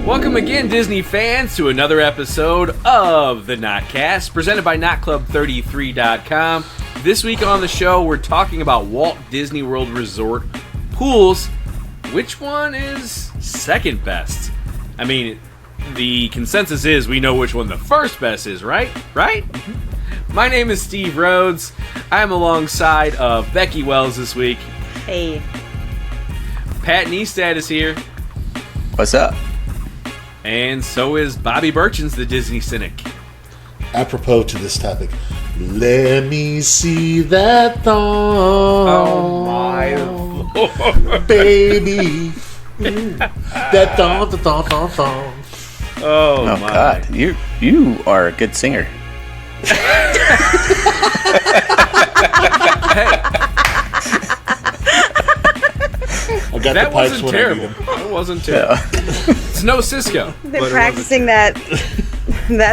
Welcome again, Disney fans, to another episode of the Knotcast, presented by KnotClub33.com. This week on the show, we're talking about Walt Disney World Resort pools. Which one is second best? I mean, the consensus is we know which one the first best is, right? Right? My name is Steve Rhodes. I'm alongside of Becky Wells this week. Hey. Pat Neestad is here. What's up? And so is Bobby Burchins, the Disney Cynic. Apropos to this topic, let me see that thong. Oh my Lord. Baby. That thong, the thong, thong, thong. Oh my God, you are a good singer. I got That the pipes wasn't when I need terrible. them. That wasn't terrible. It's no Cisco. Been practicing that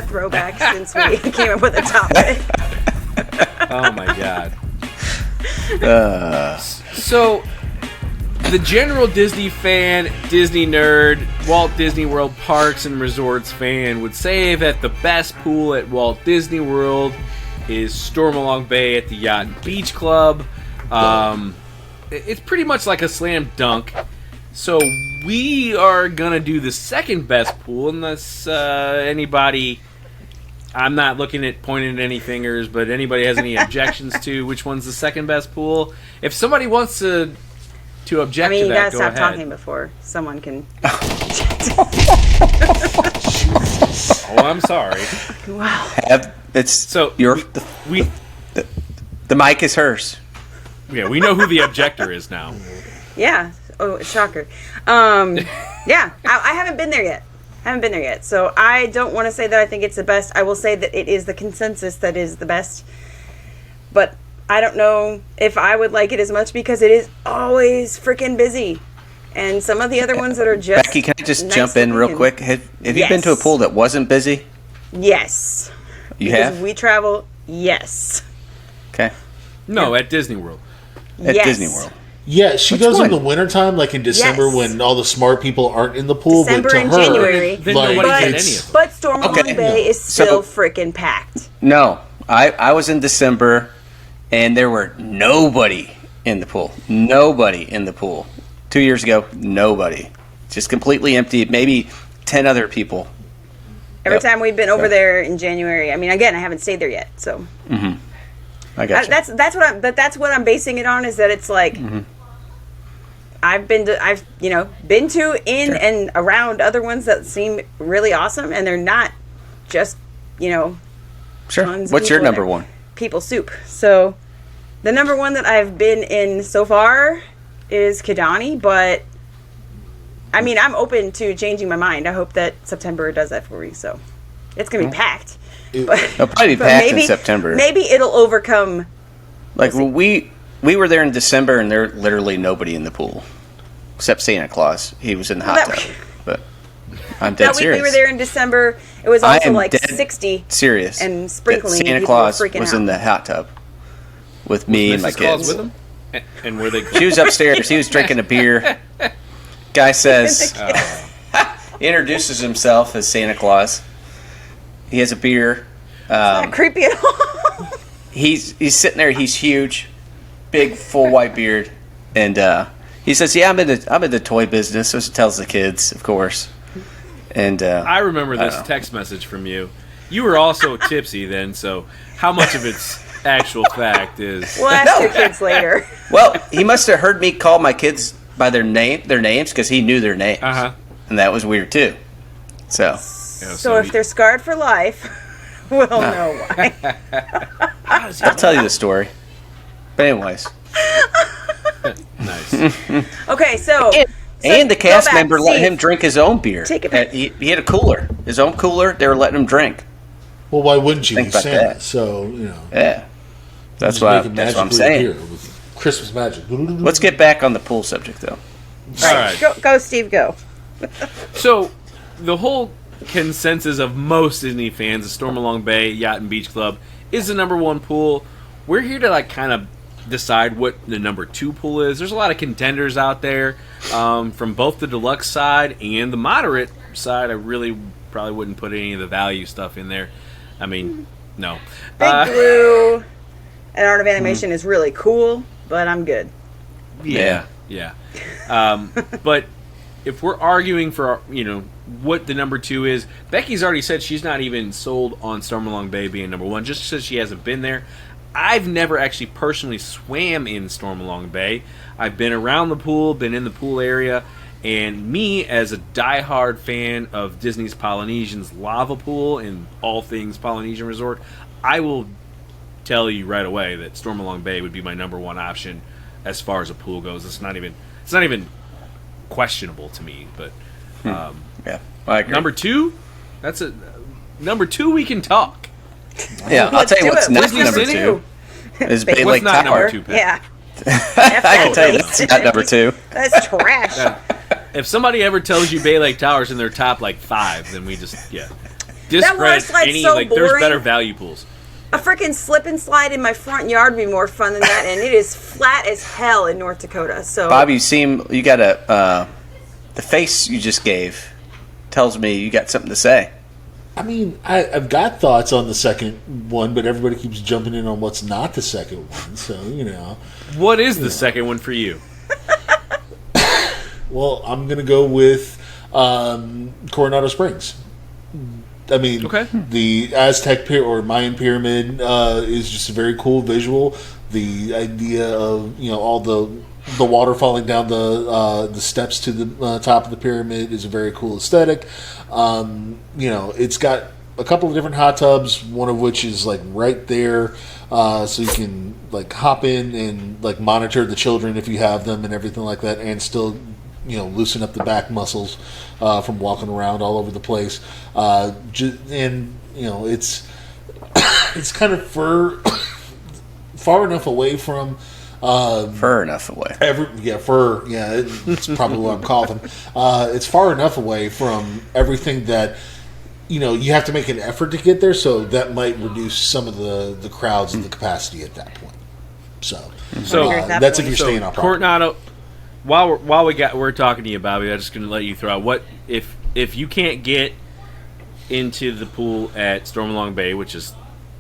throwback since we came up with the topic. Oh my God. So, the general Disney fan, Disney nerd, Walt Disney World Parks and Resorts fan would say that the best pool at Walt Disney World is Stormalong Bay at the Yacht and Beach Club. It's pretty much like a slam dunk. So we are going to do the second best pool unless anybody... I'm not looking at pointing at any fingers, but anybody has any objections to which one's the second best pool? If somebody wants to object to that, go ahead. You gotta stop talking before someone can... Oh, I'm sorry. Wow. The mic is hers. Yeah, we know who the objector is now. Yeah. Oh, shocker. Yeah, I haven't been there yet. So I don't want to say that I think it's the best. I will say that it is the consensus that is the best. But I don't know if I would like it as much because it is always freaking busy. And some of the other ones that are just... Becky, can I just jump in real quick? Have you been to a pool that wasn't busy? Yes. You because have? we travel, yes. Okay. No, at Disney World. At Yes. Disney World. Yeah, she Which goes one? in the wintertime, like in December, Yes. when all the smart people aren't in the pool. December but to and her, January. Then like, nobody's at it's- any of them. But Stormalong Okay. Bay is still freaking packed. No, I was in December, and there were nobody in the pool. Nobody in the pool. 2 years ago, nobody. Just completely empty. Maybe 10 other people. Every Yep. time we've been over Yep. there in January. I mean, again, I haven't stayed there yet, so I got you. that's what I'm basing it on. Is that it's like I've been to in and around other ones that seem really awesome, and they're not just Sure. tons of What's your people number there. one? People soup. So the number one that I've been in so far is Kidani, but I mean, I'm open to changing my mind. I hope that September does that for me. So it's gonna be packed. But, It'll probably be but packed in September. Maybe it'll overcome. Like we were there in December, and there literally nobody in the pool except Santa Claus. He was in the hot That- tub. But I'm dead That week serious. we were there in December. It was I also am like dead 60 serious. and that sprinkling. Santa People Claus were freaking was out. in the hot tub with me and my Mrs. Claus kids. with him? And were they... She was upstairs. He was drinking a beer. Guy says, he introduces himself as Santa Claus. He has a beer. Not creepy at all. He's sitting there. He's huge, big, full white beard, and he says, "Yeah, I'm in the toy business." So he tells the kids, of course. And I remember this don't know. text message from you. You were also tipsy then, so how much of it's actual fact is... We'll ask your kids later. Well, he must have heard me call my kids by their names because he knew their names, Uh-huh. and that was weird too. So Yeah, So if they're scarred for life, we'll know why. I'll tell you the story. But anyways, Nice. Okay, so and the go cast back, member let Steve. him drink his own beer. Take it back. He had a cooler, his own cooler. They were letting him drink. Well, why wouldn't you? Think He's about Santa, that. so Yeah, that's just what making I'm magic saying. here with Christmas magic. Let's get back on the pool subject, though. All right. Go, Steve, go. So, the whole consensus of most Disney fans, the Stormalong Bay Yacht and Beach Club, is the number one pool. We're here to kind of decide what the number 2 pool is. There's a lot of contenders out there from both the deluxe side and the moderate side. I really probably wouldn't put any of the value stuff in there. I mean, no. Big Blue and Art of Animation is really cool, but I'm good. Yeah. But if we're arguing for, what the number 2 is, Becky's already said she's not even sold on Stormalong Bay being number 1, just because she hasn't been there. I've never actually personally swam in Stormalong Bay. I've been around the pool, been in the pool area, and me, as a diehard fan of Disney's Polynesian's Lava Pool and all things Polynesian Resort, I will tell you right away that Stormalong Bay would be my number 1 option as far as a pool goes. It's not even questionable to me. But yeah, I agree. Number 2, number 2. We can talk. Yeah, I'll tell you what's not Disney number City? 2 is Bay What's Lake not Tower. number 2, Pat? Yeah. I can tell you that's not number 2. That's trash. If somebody ever tells you Bay Lake Tower's in their top 5, then we just water discredit slide's any so there's boring. better value pools. A freaking slip and slide in my front yard would be more fun than that, and it is flat as hell in North Dakota. So, Bob, you got the face you just gave tells me you got something to say. I mean, I've got thoughts on the second one, but everybody keeps jumping in on what's not the second one. So, What is the second one for you? Well, I'm going to go with Coronado Springs. I mean, Okay. The Aztec or Mayan pyramid is just a very cool visual. The idea of all the water falling down the steps to the top of the pyramid is a very cool aesthetic. It's got a couple of different hot tubs, one of which is right there, so you can hop in and monitor the children if you have them and everything like that, and still loosen up the back muscles from walking around all over the place. It's kind of far enough away from Far enough away. Fur. Yeah, it's probably what I'm coughing. It's far enough away from everything that you have to make an effort to get there. So that might reduce some of the crowds and the capacity at that point. So that's if you're staying on property. Coronado. While we're talking to you, Bobby, I'm just going to let you throw out what if you can't get into the pool at Stormalong Bay, which is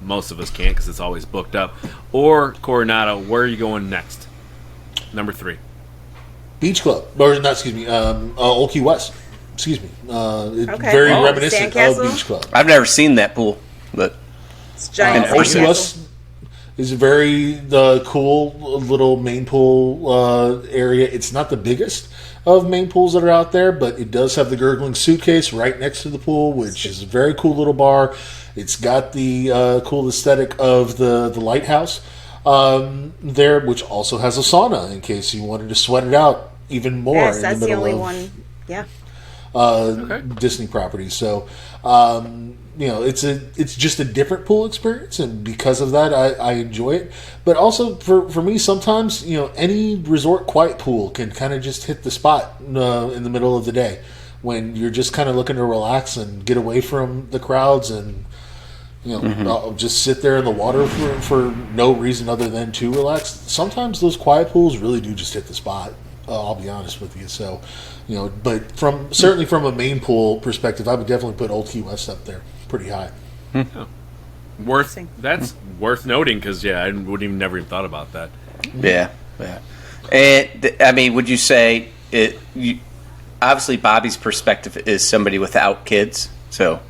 most of us can't because it's always booked up, or Coronado, where are you going next? Number 3. Beach Club, or not? Excuse me, Old Key West. Excuse me. It's Okay. very Oh, reminiscent Sandcastle? of Beach Club. I've never seen that pool, but it's giant. I've never Old seen Key it. West is a very cool little main pool area. It's not the biggest of main pools that are out there, but it does have the gurgling suitcase right next to the pool, which is a very cool little bar. It's got the cool aesthetic of the lighthouse there, which also has a sauna in case you wanted to sweat it out even more. Yes, in that's the the middle only of one. Yeah. Disney property. So, it's just a different pool experience, and because of that, I enjoy it. But also for me, sometimes any resort quiet pool can kind of just hit the spot in the middle of the day when you're just kind of looking to relax and get away from the crowds and I'll just sit there in the water for no reason other than to relax. Sometimes those quiet pools really do just hit the spot. I'll be honest with you. So, but certainly from a main pool perspective, I would definitely put Old Key West up there pretty high. That's worth noting because I wouldn't even never even thought about that. yeah. And I mean, would you say it? Obviously, Bobby's perspective is somebody without kids, so.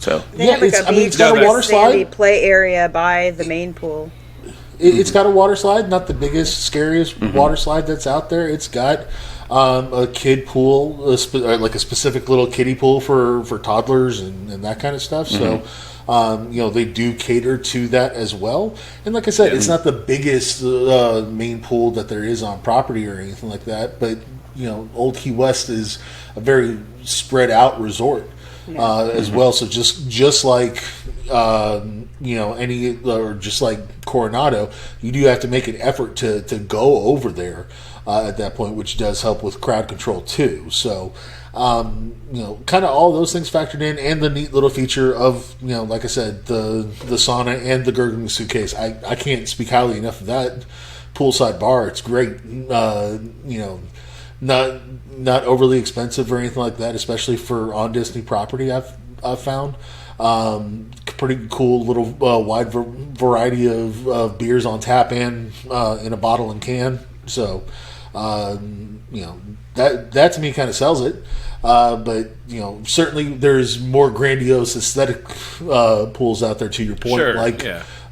So They have it's got a water sandy slide. play area by the main pool. It's got a water slide, not the biggest, scariest water slide that's out there. It's got a kid pool, like a specific little kiddie pool for toddlers and that kind of stuff. So, they do cater to that as well. And like I said, it's not the biggest main pool that there is on property or anything like that. But, Old Key West is a very spread out resort. As well, so just like any or just like Coronado, you do have to make an effort to go over there at that point, which does help with crowd control too. So Kind of all those things factored in, and the neat little feature of, like I said, the sauna and the gurgling suitcase. I can't speak highly enough of that poolside bar. It's great. Not overly expensive or anything like that, especially for on Disney property. I've found pretty cool little wide variety of beers on tap and in a bottle and can. So that to me kind of sells it. But certainly there's more grandiose aesthetic pools out there. To your point, Sure,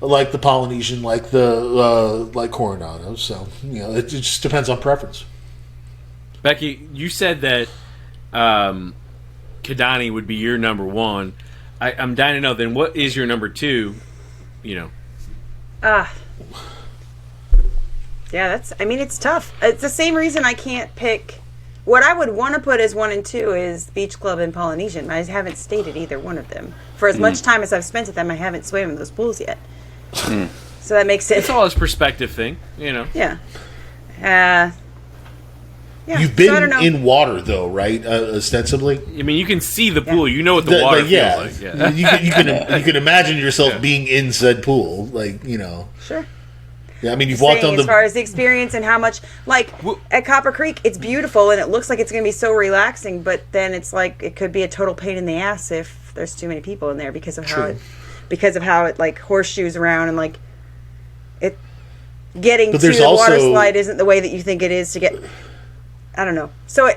like the Polynesian, like the like Coronado. So it just depends on preference. Becky, you said that Kidani would be your number one. I'm dying to know, then what is your number two? Yeah, it's tough. It's the same reason I can't pick. What I would want to put as 1 and 2 is Beach Club and Polynesian. I haven't stated either one of them. For as much time as I've spent at them, I haven't swam in those pools yet. So that makes it... It's all a perspective thing, Yeah. You've been in water, though, right? Ostensibly. I mean, you can see the pool. You know what the water feels like. Yeah. You can imagine yourself being in said pool, Sure. Yeah, I mean, you've walked on the... As far as the experience and how much... Like, at Copper Creek, it's beautiful, and it looks like it's going to be so relaxing, but then it's like, it could be a total pain in the ass if there's too many people in there because of how it like, horseshoes around, and, like, it... Getting to the water slide isn't the way that you think it is to get... I don't know. So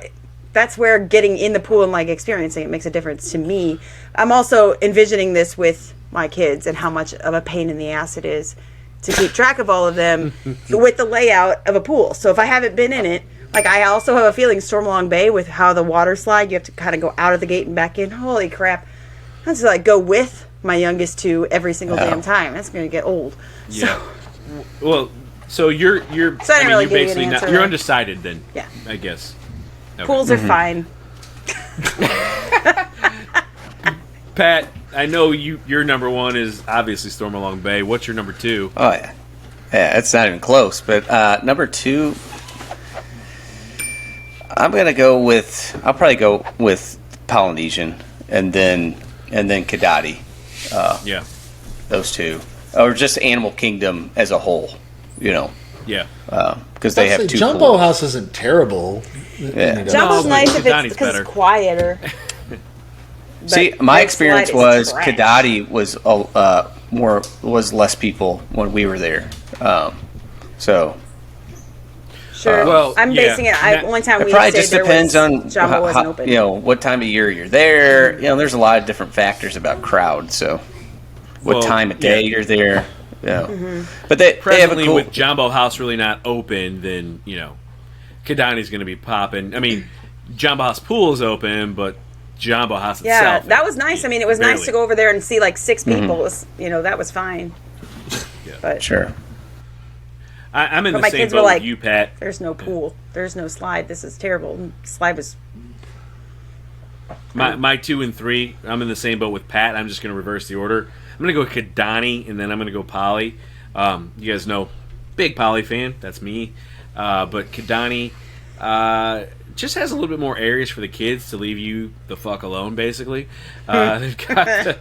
that's where getting in the pool and, like, experiencing it makes a difference to me. I'm also envisioning this with my kids and how much of a pain in the ass it is to keep track of all of them with the layout of a pool. So if I haven't been in it, like, I also have a feeling Stormalong Bay with how the water slide, you have to kind of go out of the gate and back in. Holy crap. I have to, like, go with my youngest two every single damn time. That's going to get old. Yeah. Well, so you're So I didn't really you're give you an basically answer you're there. undecided then. Yeah. I guess. Okay. Pools are fine. Pat, I know your number one is obviously Stormalong Bay. What's your number two? Oh yeah, it's not even close. But number two, I'll probably go with Polynesian, and then Kidani. Yeah. Those two, or just Animal Kingdom as a whole. Yeah. Because they have two. Jumbo pools. House isn't terrible. Yeah. Jumbo's No, nice if Kidani's it's because better. it's quieter. See, But my Red experience Slide is was trash. Kidani was less people when we were there. So Sure. Well, I'm yeah. basing it. Only time it we probably stayed just there depends was on Jumbo wasn't open. what time of year you're there. There's a lot of different factors about crowd. So what Well, time of day yeah. you're there. Mm-hmm. But they have a Presently, cool. with Jumbo House really not open, then Kidani's going to be popping. I mean, Jumbo House pool is open, but Jumbo House Yeah, itself. that was nice. I mean, it was nice to go over there and see like 6 people. It was, that was fine. But Sure. I'm in But the my same kids boat were like, with you, Pat. there's no pool. There's no slide. This is terrible. Slide was... My 2 and 3, I'm in the same boat with Pat. I'm just going to reverse the order. I'm going to go Kidani, and then I'm going to go Poly. You guys know, big Poly fan. That's me. But Kidani just has a little bit more areas for the kids to leave you the fuck alone, basically. They've got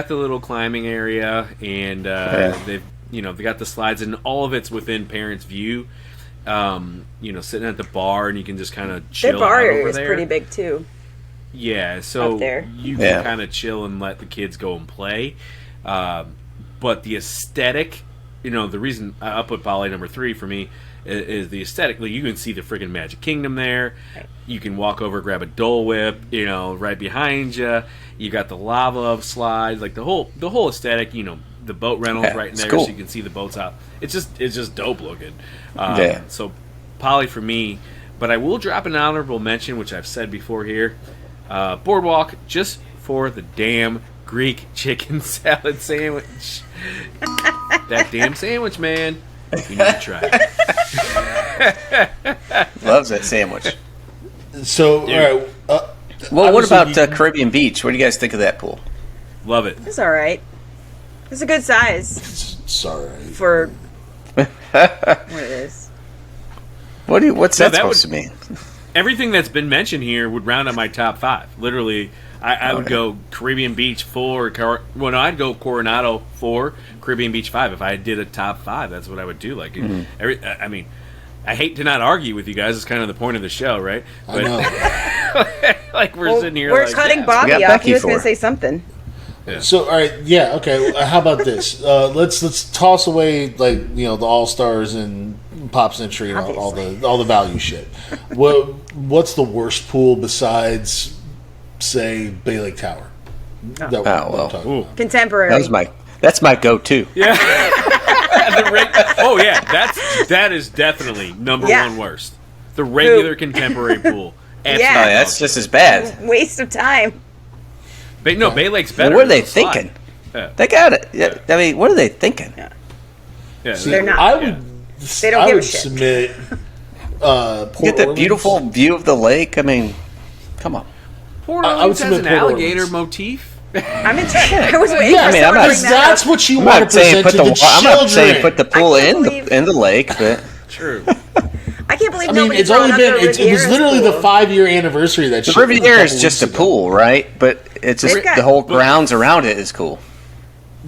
the little climbing area, and they've got the slides, and all of it's within parents' view. Sitting at the bar, and you can just kind of chill. Their bar out area over is there. pretty big, too. Yeah, so Up there. you can kind of chill and let the kids go and play. But the aesthetic, the reason I put Poly number 3 for me is the aesthetic. Like, you can see the friggin' Magic Kingdom there. Right. You can walk over, grab a Dole Whip, right behind you. You got the lava slide, like the whole aesthetic. The boat rentals right in there, cool. so you can see the boats out. It's just dope looking. Yeah. So Poly for me, but I will drop an honorable mention, which I've said before here. Boardwalk, just for the damn Greek chicken salad sandwich. That damn sandwich, man. You need to try it. Loves that sandwich. So, all right. Well, what obviously about Caribbean Beach? What do you guys think of that pool? Love it. It's all right. It's a good size Sorry. for what it is. What's No, that that supposed would- to mean? everything that's been mentioned here would round up my top 5. Literally, I would go Caribbean Beach 4. I'd go Coronado 4, Caribbean Beach 5. If I did a top 5, that's what I would do. Like, I mean, I hate to not argue with you guys. It's kind of the point of the show, right? But, I know. like we're sitting here. We're like, cutting yeah. Bobby got off. Becky He was going for to say something. Yeah. So, all right, yeah, okay. How about this? Let's toss away the All Stars and Pop Century and all the value shit. What's the worst pool besides, say, Bay Lake Tower? That we're talking about. Contemporary. That's my go-to. Yeah. That is definitely number one worst. The regular contemporary pool. Yeah. That's just as bad. Waste of time. Bay Lake's better. What are they than the slide. thinking? Yeah. They got it. Yeah. I mean, what are they thinking? Yeah. See, They're not. I would. They don't I give a would shit. submit. Port Get the Orleans. beautiful view of the lake. I mean, come on. Port I would Orleans has submit an Port alligator Orleans. motif. I'm interested. I was waiting Yeah, for I mean, someone I'm not- to Because bring that that's up. what you I'm want to not saying present put to the. the I'm not saying children. put the pool I can't in believe- the lake, but True. I can't believe I mean, nobody it's brought only up been. the It was Riviera's literally pool. the 5-year anniversary of that. the shit was Riviera is couple just a weeks ago. pool, right? But it's just They've got- the whole grounds around it is cool.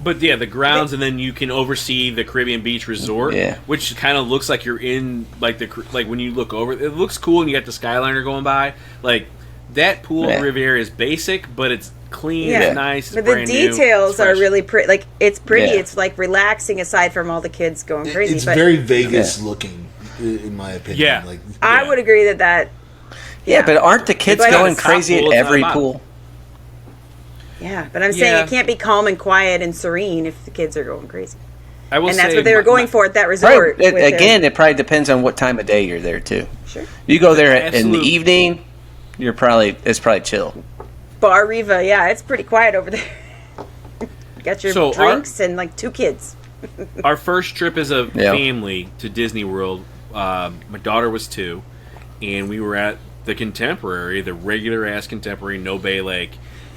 But yeah, the grounds, and then you can oversee the Caribbean Beach Resort, Yeah. which kind of looks like you're in like when you look over, it looks cool, and you got the Skyliner going by. Like that pool Yeah. at Riviera is basic, but it's clean, Yeah. it's nice, it's But the brand new, details it's are fresh. really pretty. Like it's pretty. Yeah. It's like relaxing aside from all the kids going crazy. It's but very Vegas looking, in my opinion. Yeah. Like, I would agree that. Yeah, but aren't the kids But going it's top crazy pool, at it's not every bottom. pool? Yeah, but I'm saying Yeah. it can't be calm and quiet and serene if the kids are going crazy. I will And that's say what they were my- going for at that resort. Right. with Again, it probably depends on what time of day you're there too. Sure. You go there in the Absolute- evening, it's probably chill. Bar Riva, yeah, it's pretty quiet over there. Got your So our- drinks and like 2 kids. Our first trip as a Yeah. family to Disney World, my daughter was 2, and we were at the Contemporary, the regular ass Contemporary, no Bay Lake,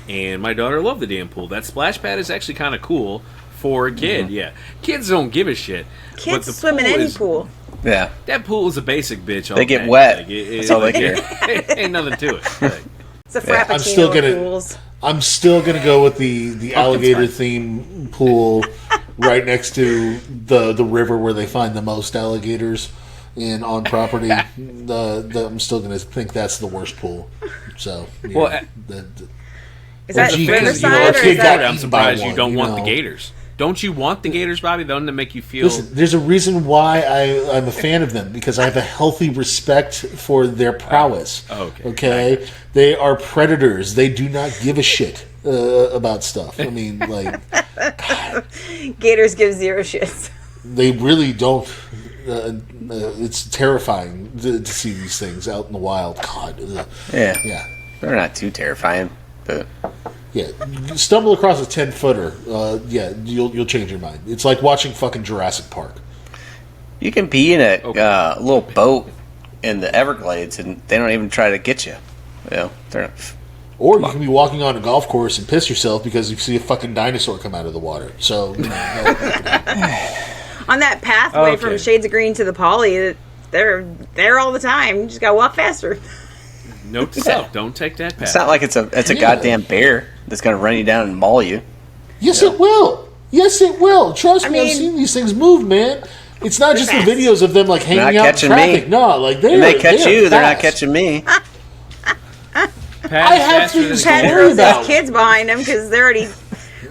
and my daughter loved the damn pool. That splash pad is actually kind of cool for a kid. Mm-hmm. Yeah, kids don't give a shit. but Kids the swim in pool any is- pool. Yeah. That pool is a basic bitch. All They get day. wet. Like, it- That's all they it- ain't nothing to it. Like, It's a Yeah. frappuccino I'm still gonna- pools. I'm still gonna go with the alligator theme pool right next to the river where they find the most alligators in on property. I'm still gonna think that's the worst pool. So yeah, Well, Is that gee, Riverside or kid is got that? I'm eaten surprised by you don't one, want the Gators. Don't you want the Gators, Bobby? Don't they make you feel? Listen, there's a reason why I'm a fan of them because I have a healthy respect for their prowess. okay. Okay, they are predators. They do not give a shit about stuff. I mean, like Gators give 0 shits. they really don't. It's terrifying to see these things out in the wild. God, Yeah. yeah. They're not too terrifying, but Yeah, you stumble across a 10-footer. Yeah, you'll change your mind. It's like watching fucking Jurassic Park. you can be in a little boat in the Everglades and they don't even try to get you. You know, they're not, Or you can be walking on a golf course and piss yourself because you see a fucking dinosaur come out of the water. So, you know, On that pathway Okay. from Shades of Green to the Poly, they're there all the time. You just gotta walk faster. Note to self: don't take that path. it's not like it's a Yeah. goddamn bear that's gonna run you down and maul you. yes, it will. Yes, it will. Trust me, I've mean- seen these things move, man. It's not just the fast. videos of them like hanging Not out in catching traffic. me. No, like When they catch you, they're not fast. catching me. Path I have faster than things the to Pat worry Gators. throws about. his kids behind him because they're already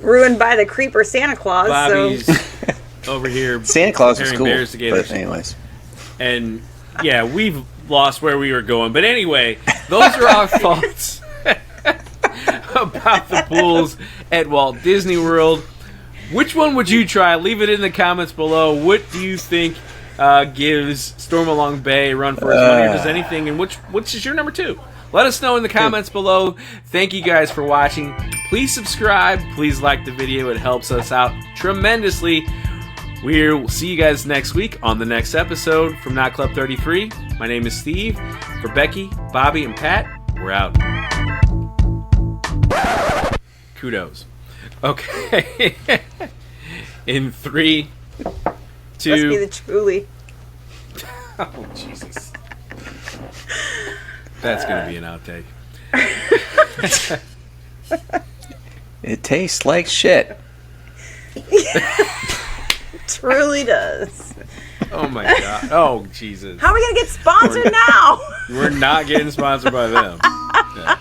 ruined by the creeper Santa Claus. Bobby's So over here. Santa Claus was comparing cool. bears to Gators. But anyways. And yeah, we've lost where we were going. But anyway, those are our thoughts about the pools at Walt Disney World. Which one would you try? Leave it in the comments below. What do you think gives Stormalong Bay a run for his money, or does anything? And which is your number 2? Let us know in the comments below. Thank you guys for watching. Please subscribe. Please like the video. It helps us out tremendously. We'll see you guys next week on the next episode from Not Club 33. My name is Steve. For Becky, Bobby, and Pat, we're out. Kudos. Okay. In 3, 2. must be the truly. Oh, Jesus. That's gonna be an outtake. It tastes like shit. Truly does. Oh my god. Oh Jesus. How are we gonna get sponsored now? We're not getting sponsored by them. Yeah.